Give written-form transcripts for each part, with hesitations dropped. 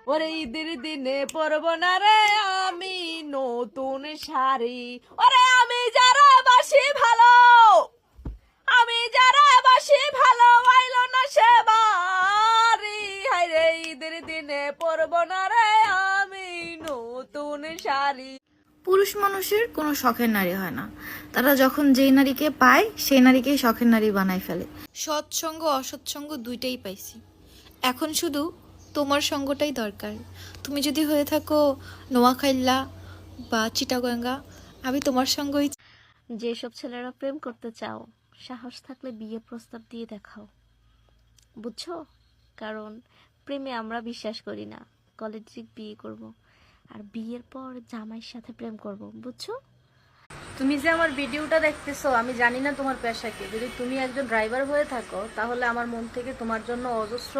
ওরে ঈদের দিনে পরবো না রে আমি নতুন শাড়ি। ওরে আমি যারা বাসি ভালো, আমি যারা বাসি ভালো, আইলো না সে বাড়ি। হায় রে ঈদের দিনে পরবো না রে আমি নতুন শাড়ি। পুরুষ মানুষের কোনো শখের নারী হয় না, তারা যখন যেই নারীকে পায় সেই নারীকেই শখের নারী বানায় ফেলে। সৎসঙ্গ অসৎসঙ্গ দুইটাই পাইছি, এখন শুধু তোমার সঙ্গটাই দরকার। তুমি যদি হয়ে থাকো নোয়াখাইল্লা বা চিটাগঙ্গা, আমি তোমার সঙ্গই। যেসব ছেলেরা প্রেম করতে চাও, সাহস থাকলে বিয়ে প্রস্তাব দিয়ে দেখাও, বুঝছো? কারণ প্রেমে আমরা বিশ্বাস করি না, কলেজিক বিয়ে করব, আর বিয়ের পর জামাইয়ের সাথে প্রেম করব, বুঝছো? তুমি যে আমার ভিডিওটা দেখতেছো, আমি জানি না তোমার পেশা কি। যদি তুমি একজন ড্রাইভার হয়ে থাকো, তাহলে আমার মন থেকে তোমার জন্য অজস্র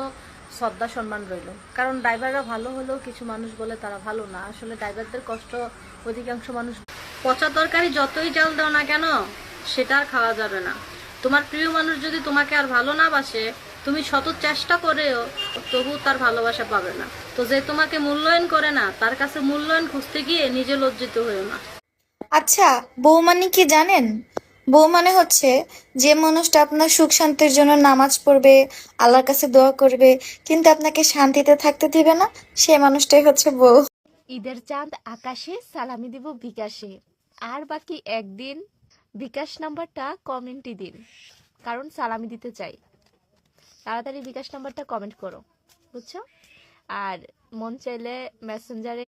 শ্রদ্ধা সম্মান রইল। কারণ ড্রাইভাররা ভালো হলেও কিছু মানুষ বলে তারা ভালো না। আসলে ড্রাইভারদের কষ্ট অধিকাংশ মানুষ। পচা তরকারি যতই জাল দাও না কেন, সেটা আর খাওয়া যাবে না। তোমার প্রিয় মানুষ যদি তোমাকে আর ভালো না বাসে, তুমি শত চেষ্টা করেও তবু তার ভালোবাসা পাবে না। তো যে তোমাকে মূল্যায়ন করে না, তার কাছে মূল্যায়ন খুঁজতে গিয়ে নিজে লজ্জিত হয়েও না। আচ্ছা, বউ মানে কি জানেন? বউ মানে হচ্ছে যে মানুষটা আপনার সুখ শান্তির জন্য নামাজ পড়বে, আল্লাহর কাছে দোয়া করবে, কিন্তু আপনাকে শান্তিতে থাকতে দিবে না, সে মানুষটাই হচ্ছে বউ। ঈদের চাঁদ আকাশে, সালামি দিব বিকাশে, আর বাকি একদিন। বিকাশ নাম্বারটা কমেন্টই দিন, কারণ সালামি দিতে চাই। তাড়াতাড়ি বিকাশ নাম্বারটা কমেন্ট করো, বুঝছো? আর মন চাইলে মেসেঞ্জারে